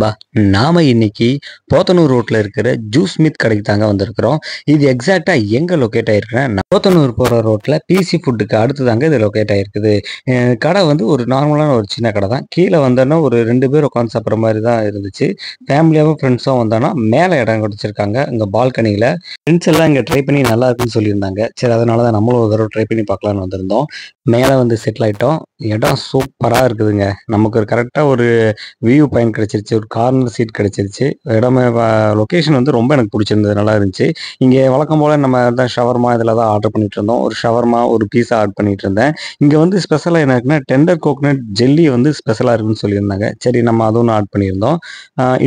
நண்பா, நாம இன்னைக்கு போத்தனூர் ரோட்ல இருக்கிற ஜூஸ் ஸ்மித் கடைக்கு தாங்க வந்திருக்கிறோம். இது எக்ஸாக்டா எங்க லொக்கேட் ஆயிருக்குன்னா, போத்தனூர் போற ரோட்ல பிசி ஃபுட்டுக்கு அடுத்து தாங்க இது லொக்கேட் ஆயிருக்குது. கடை வந்து ஒரு நார்மலான ஒரு சின்ன கடை தான். கீழே வந்தோன்னா ஒரு 2 பேர் உட்காந்து சாப்பிட்ற மாதிரி தான் இருந்துச்சு. ஃபேமிலியாவும் ஃப்ரெண்ட்ஸும் வந்தோன்னா மேலே இடம் கொடுத்துருக்காங்க. இங்கே பால்கனியில் ஃப்ரெண்ட்ஸ் எல்லாம் இங்கே ட்ரை பண்ணி நல்லா இருக்குன்னு சொல்லியிருந்தாங்க. சரி, அதனால தான் நம்மளும் ஒரு தடவை ட்ரை பண்ணி பார்க்கலான்னு வந்திருந்தோம். மேலே வந்து செட்டில் ஆகிட்டோம். இடம் சூப்பராக இருக்குதுங்க. நமக்கு ஒரு கரெக்டாக ஒரு வியூ பாயிண்ட் கிடைச்சிருச்சு. ஒரு கார்னர் சீட் கிடைச்சிருச்சு. இடமே லொக்கேஷன் வந்து ரொம்ப எனக்கு பிடிச்சிருந்தது. நல்லா இருந்துச்சு. இங்கே வழக்கம் போல் நம்ம தான் ஷவர்மா இதில் தான் ஆர்டர் பண்ணிட்டு இருந்தோம். ஒரு ஷவர்மா, ஒரு பீஸா ஆர்டர் பண்ணிட்டு இருந்தேன். இங்கே வந்து ஸ்பெஷலாக எனக்குன்னா டெண்டர் கோகனட் ஜெல்லி வந்து ஸ்பெஷலாக இருக்குன்னு சொல்லியிருந்தாங்க. சரி, நம்ம அதுவும் ஆர்டர் பண்ணியிருந்தோம்.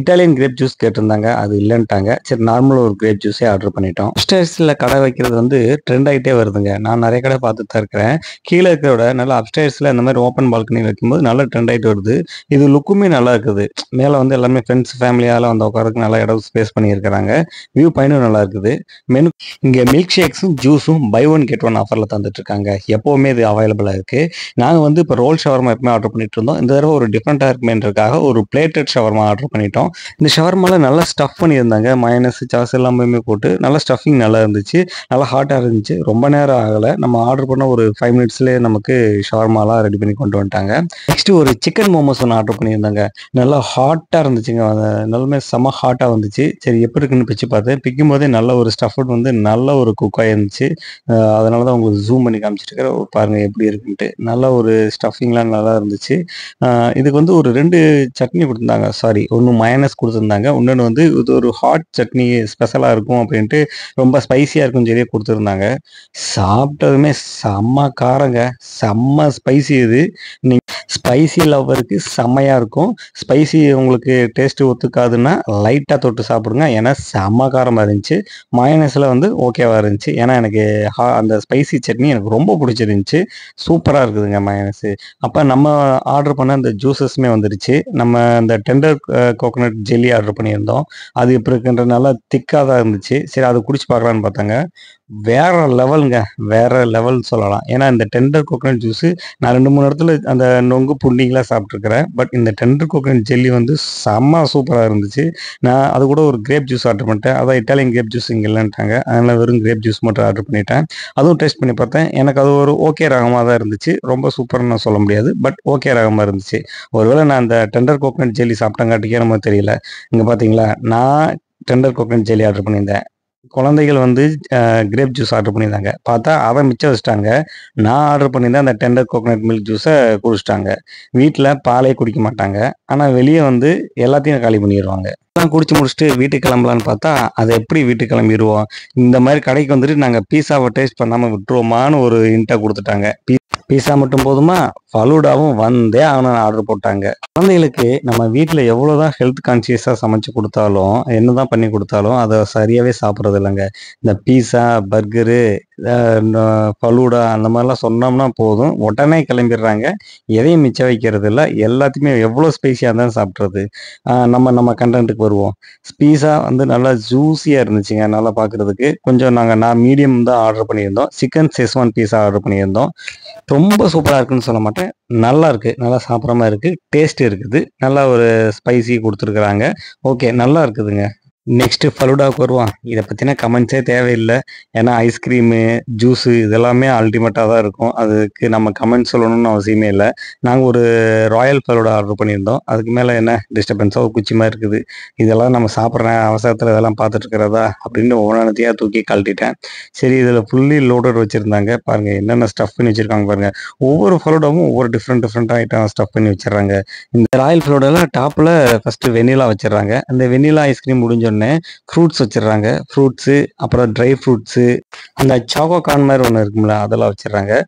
இட்டாலியன் கிரேப் ஜூஸ் கேட்டிருந்தாங்க. அது இல்லைன்ட்டாங்க. சரி, நார்மலாக ஒரு கிரேப் ஜூஸே ஆர்டர் பண்ணிட்டோம். அப்ஸ்டைர்ஸில் கடை வைக்கிறது வந்து ட்ரெண்ட் ஆகிட்டே வருதுங்க. நான் நிறைய கடை பார்த்துட்டு தான் இருக்கிறேன். கீழே இருக்கிறத நல்லா அப்ஸ்டைர்ஸில் இந்த மாதிரி ஓப்பன் பால்கனி வைக்கும்போது நல்லா ட்ரெண்ட் ஆகிட்டு வருது. இது லுக்குமே நல்லா இருக்குது. மேலே வந்து எல்லாமே ஃப்ரெண்ட்ஸ் ஃபேமிலியால் வந்து உட்காரதுக்கு நல்லா இடம் ஸ்பேஸ் பண்ணியிருக்கிறாங்க. வியூ பாயிண்ட்டும் நல்லா இருக்குது. மெனு இங்கே மில்க் ஷேக்ஸும் ஜூஸும் பை ஒன் கெட் ஒன் ஆஃபரில் தந்துட்டு இருக்காங்க. எப்போவுமே இது அவைலபிளாக இருக்குது. நாங்கள் வந்து இப்போ ரோல் ஷவர்மா எப்பவுமே ஆர்டர் பண்ணிட்டு இருந்தோம். இந்த தடவை ஒரு டிஃப்ரெண்ட்டாக இருக்குமேன்றதுக்காக ஒரு பிளேட்டட் ஷவர்மா ஆர்டர் பண்ணிட்டோம். இந்த ஷவர்மாவில் நல்லா ஸ்டஃப் பண்ணியிருந்தாங்க. மயனஸ், சாஸ் எல்லாமே போட்டு நல்லா ஸ்டஃபிங் நல்லா இருந்துச்சு. நல்லா ஹாட்டாக இருந்துச்சு. ரொம்ப நேரம் ஆகலை. நம்ம ஆர்டர் பண்ண ஒரு 5 மினிட்ஸ்லேயே நமக்கு ஷவர்மாலாம் ரெடி பண்ணி கொண்டு வந்துட்டாங்க. நெக்ஸ்ட் ஒரு சிக்கன் மோமோஸ் ஒன்று ஆர்டர் பண்ணியிருந்தாங்க. நல்லா ஹாட்டாக இருந்துச்சுங்க. நல்லமே செம ஹாட்டாக வந்துச்சு. சரி, எப்படி இருக்குன்னு பிச்சு பார்த்தேன். பிக்கும் போதே நல்ல ஒரு ஸ்டஃப்ட் வந்து நல்ல ஒரு குக்காக இருந்துச்சு. அதனால தான் உங்களுக்கு ஜூம் பண்ணி காமிச்சிருக்கிறேன். பாருங்கள் எப்படி இருக்குன்ட்டு. நல்ல ஒரு ஸ்டஃபிங்லாம் நல்லா இருந்துச்சு. இதுக்கு வந்து ஒரு 2 சட்னி கொடுத்துருந்தாங்க. சாரி, ஒன்று மயனஸ் கொடுத்துருந்தாங்க. இன்னொன்று வந்து இது ஒரு ஹாட் சட்னி ஸ்பெஷலாக இருக்கும் அப்படின்ட்டு ரொம்ப ஸ்பைசியாக இருக்குன்னு சொல்லி கொடுத்துருந்தாங்க. சாப்பிட்டதுமே செம்ம காரங்க. செம்ம ஸ்பைசி. இது ஸ்பைசி லவ்வருக்கு செம்மையாக இருக்கும். ஸ்பைசி உங்களுக்கு டேஸ்ட்டு ஒத்துக்காதுன்னா லைட்டாக தொட்டு சாப்பிடுங்க. ஏன்னா செம்ம காரமாக இருந்துச்சு. மயனஸில் வந்து ஓகேவாக இருந்துச்சு. ஏன்னா எனக்கு அந்த ஸ்பைசி சட்னி எனக்கு ரொம்ப பிடிச்சிருந்துச்சி. சூப்பராக இருக்குதுங்க மயனஸு. அப்போ நம்ம ஆர்டர் பண்ண அந்த ஜூஸஸ்மே வந்துடுச்சு. நம்ம அந்த டெண்டர் கோகனட் ஜெல்லி ஆர்டர் பண்ணியிருந்தோம். அது இப்போ இருக்குன்ற நல்லா திக்காக தான் இருந்துச்சு. சரி, அதை குடிச்சு பார்க்கலான்னு பார்த்தாங்க. வேற லெவலுங்க. வேற லெவல் சொல்லலாம். ஏன்னா இந்த டெண்டர் கோகனட் ஜூஸு நான் 2-3 இடத்துல அந்த நொங்கு புண்டிங்லாம் சாப்பிட்ருக்கிறேன். பட் இந்த டெண்டர் கோகனட் ஜெல்லி வந்து செம்ம சூப்பராக இருந்துச்சு. நான் அது கூட ஒரு கிரேப் ஜூஸ் ஆர்டர் பண்ணிட்டேன். அதான் இட்டாலியன் கிரேப் ஜூஸ் இங்கே இல்லைன்ட்டாங்க. அதனால் வெறும் கிரேப் ஜூஸ் மட்டும் ஆர்டர் பண்ணிட்டேன். அதுவும் டேஸ்ட் பண்ணி பார்த்தேன். எனக்கு அது ஒரு ஓகே ரகமாக தான் இருந்துச்சு. ரொம்ப சூப்பர்னு நான் சொல்ல முடியாது. பட் ஓகே ரகமாக இருந்துச்சு. ஒருவேளை நான் அந்த டெண்டர் கோகனட் ஜெல்லி சாப்பிட்டங்காட்டிக்கே நம்ம தெரியல. இங்கே பார்த்தீங்களா, நான் டெண்டர் கோகனட் ஜெல்லி ஆர்டர் பண்ணியிருந்தேன். குழந்தைகள் வந்து கிரேப் ஜூஸ் ஆர்டர் பண்ணியிருந்தாங்க. பார்த்தா அதை மிச்சம் வச்சுட்டாங்க. நான் ஆர்டர் பண்ணியிருந்தேன் அந்த டெண்டர் கோகனட் மில்க் ஜூஸை குடிச்சிட்டாங்க. வீட்டில் பாலே குடிக்க மாட்டாங்க. ஆனால் வெளியே வந்து எல்லாத்தையும் காலி பண்ணிடுவாங்க. எல்லாம் குடிச்சு முடிச்சுட்டு வீட்டுக்கு கிளம்பலான்னு பார்த்தா அதை எப்படி வீட்டுக்கு கிளம்பிடுவோம். இந்த மாதிரி கடைக்கு வந்துட்டு நாங்கள் பீஸாவை டேஸ்ட் பண்ணாமல் விட்டுருவோமான்னு ஒரு இன்ட்டை கொடுத்துட்டாங்க. பீஸா மட்டும் போதுமா, ஃபலூடாவும் வந்தே ஆகணும்னு ஆர்டர் போட்டாங்க. குழந்தைகளுக்கு நம்ம வீட்டில் எவ்வளோதான் ஹெல்த் கான்சியஸாக சமைச்சு கொடுத்தாலும், என்னதான் பண்ணி கொடுத்தாலும் அதை சரியாகவே சாப்பிட்றது இல்லைங்க. இந்த பீஸா, பர்கரு, ஃபலூடா அந்த மாதிரிலாம் சொன்னோம்னா போதும், உடனே கிளம்பிடுறாங்க. எதையும் மிச்சம் வைக்கிறது இல்லை. எல்லாத்தையுமே எவ்வளோ ஸ்பைசியாக இருந்தாலும் சாப்பிட்றது. நம்ம கண்டென்ட்டுக்கு வருவோம். பீஸா வந்து நல்லா ஜூஸியாக இருந்துச்சுங்க. நல்லா பார்க்குறதுக்கு. கொஞ்சம் நான் மீடியம் தான் ஆர்டர் பண்ணியிருந்தோம். சிக்கன் செஸ்வான் பீஸா ஆர்டர் பண்ணியிருந்தோம். ரொம்ப சூப்பராக இருக்குன்னு சொல்ல மாட்டேன். நல்லா இருக்குது. நல்லா சாப்பிட்ற மாதிரி இருக்குது. டேஸ்ட் இருக்குது. நல்லா ஒரு ஸ்பைசி கொடுத்துருக்குறாங்க. ஓகே, நல்லா இருக்குதுங்க. நெக்ஸ்ட்டு ஃபலூடாவுக்கு வருவோம். இதை பற்றின கமெண்ட்ஸே தேவையில்லை. ஏன்னா ஐஸ்கிரீமு, ஜூஸு இதெல்லாமே அல்டிமேட்டாக தான் இருக்கும். அதுக்கு நம்ம கமெண்ட் சொல்லணும்னு அவசியமே இல்லை. நாங்கள் ஒரு ராயல் ஃபலூடா ஆர்டர் பண்ணியிருந்தோம். அதுக்கு மேலே என்ன டிஸ்டர்பன்ஸாக ஒரு குச்சி மாதிரி இருக்குது. இதெல்லாம் நம்ம சாப்பிட்ற அவசரத்தில் இதெல்லாம் பார்த்துட்ருக்கிறதா அப்படின்னு ஒவ்வொன்றத்தையாக தூக்கி கழட்டிட்டேன். சரி, இதில் ஃபுல்லி லோடட் வச்சுருந்தாங்க. பாருங்கள் என்னென்ன ஸ்டஃப் பண்ணி வச்சுருக்காங்க பாருங்கள். ஒவ்வொரு ஃபலூடாவும் ஒவ்வொரு டிஃப்ரெண்ட் ஐட்டம் ஸ்டஃப் பண்ணி வச்சிடறாங்க. இந்த ராயல் ஃபலூடாவில் டாப்பில் ஃபஸ்ட்டு வெண்ணிலா வச்சிடறாங்க. அந்த வெண்ணிலா ஐஸ்கிரீம் முடிஞ்சோடனே ஃப்ரூட்ஸ் வச்சிடறாங்க. ஃப்ரூட்ஸு, அப்புறம் ட்ரை ஃப்ரூட்ஸு, அந்த சாக்கோ கார்ன் மாதிரி ஒன்று இருக்கும்ல, அதெல்லாம் வச்சிடறாங்க.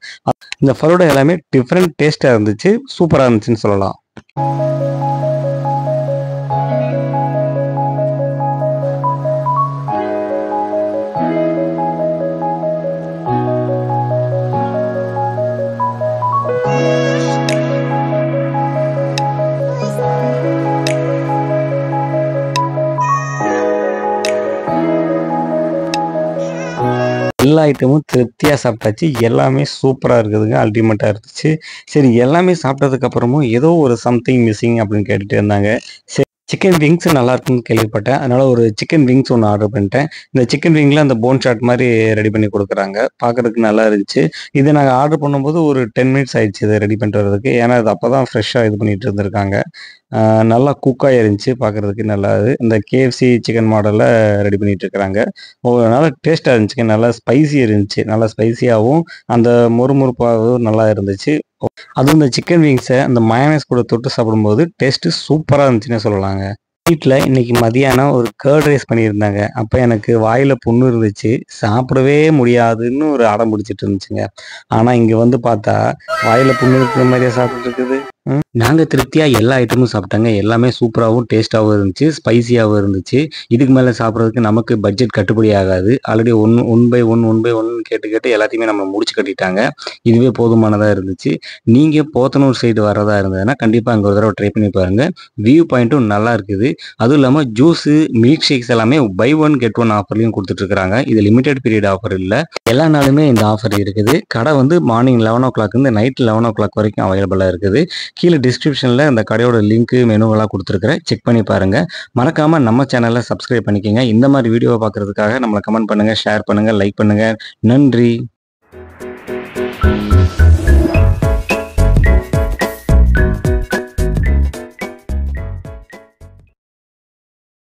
இந்த ஃபலூடா எல்லாமே டிஃப்ரெண்ட் டேஸ்ட்டாக இருந்துச்சு. சூப்பராக இருந்துச்சுன்னு சொல்லலாம். எல்லா ஐட்டமும் திருப்தியாக சாப்பிட்டாச்சு. எல்லாமே சூப்பராக இருக்குதுங்க. அல்டிமேட்டாக இருந்துச்சு. சரி, எல்லாமே சாப்பிட்டதுக்கப்புறமும் ஏதோ ஒரு சம்திங் மிஸ்ஸிங் அப்படின்னு கேட்டுகிட்டே இருந்தாங்க. சிக்கன் விங்ஸ் நல்லா இருக்குன்னு கேள்விப்பட்டேன். அதனால ஒரு சிக்கன் விங்ஸ் ஒண்ணு ஆர்டர் பண்ணிட்டேன். இந்த சிக்கன் விங்ல அந்த போன் சாட் மாரி ரெடி பண்ணி குடுக்குறாங்க. பார்க்கறதுக்கு நல்லா இருந்துச்சு. இத நாங்க ஆர்டர் பண்ணும்போது ஒரு 10 மினிட்ஸ் ஆயிடுச்சு இத ரெடி பண்ணிட்டு வரதுக்கு. ஏன்னா, அது அப்பதான் ஃப்ரெஷ்ஷா இது பண்ணிட்டு இருந்திருக்காங்க. ஆ நல்லா குக் ஆயிருந்துச்சு. பார்க்கறதுக்கு நல்லா இந்த KFC சிக்கன் மாடல்ல ரெடி பண்ணிட்டு இருக்கிறாங்க. நல்லா டேஸ்ட்டா இருந்துச்சுங்க. நல்லா ஸ்பைசி இருந்துச்சு. நல்லா ஸ்பைசியாவும், அந்த மொறுமொறுப்பாகவும் நல்லா இருந்துச்சு. அதுவும் இந்த சிக்கன் விங்ஸ அந்த மயோனைஸ் கூட தொட்டு சாப்பிடும்போது டேஸ்ட்டு சூப்பரா இருந்துச்சுன்னே சொல்லலாங்க. வீட்ல இன்னைக்கு மதியானம் ஒரு கர்ட் ரைஸ் பண்ணியிருந்தாங்க. அப்ப எனக்கு வாயில புண்ணு இருந்துச்சு. சாப்பிடவே முடியாதுன்னு ஒரு அடம் பிடிச்சிட்டு இருந்துச்சுங்க. ஆனா இங்க வந்து பார்த்தா, வாயில புண்ணு இருக்கிற மாரியா சாப்பிட்டுட்டு இருக்குது. நாங்க திருப்தியா எல்லா ஐட்டமும் சாப்பிட்டோங்க. எல்லாமே சூப்பராவும், டேஸ்ட்டாவும் இருந்துச்சு. ஸ்பைசியாவும் இருந்துச்சு. இதுக்கு மேல சாப்பிடுறதுக்கு நமக்கு பட்ஜெட் கட்டுப்படி ஆகாது. ஆல்ரெடி ஒன் பை ஒன் கேட்டு கேட்டு எல்லாத்தையுமே நம்ம முடிச்சு கட்டிட்டாங்க. இதுவே போதுமானதா இருந்துச்சு. நீங்க போத்தனூர் சைடு வர்றதா இருந்ததுன்னா, கண்டிப்பா அங்க ஒரு தடவ ட்ரை பண்ணி பாருங்க. வியூ பாயிண்ட்டும் நல்லா இருக்குது. அதுவும் இல்லாம ஜூஸு, மில்க் ஷேக்ஸ் எல்லாமே பை ஒன் கெட் ஒன் ஆஃபர்லயும் குடுத்துட்டு இருக்காங்க. இது லிமிடெட் பீரியட் ஆஃபர் இல்ல. எல்லா நாளுமே இந்த ஆஃபர் இருக்குது. கடை வந்து மார்னிங் 11:00 இருந்து நைட் 11:00 வரைக்கும் அவைலபிளா இருக்குது. கீழ டிஸ்கிரிப்ஷன்ல அந்த கடையோட லிங்க், மெனுவெல்லாம் குடுத்துருக்கிறேன். செக் பண்ணி பாருங்க. மறக்காம நம்ம சேனல சப்ஸ்கிரைப் பண்ணிக்கங்க. இந்த மாரி வீடியோவ பார்க்கறதுக்காக நம்மள கமெண்ட் பண்ணுங்க, ஷேர் பண்ணுங்க, லைக் பண்ணுங்க. நன்றி.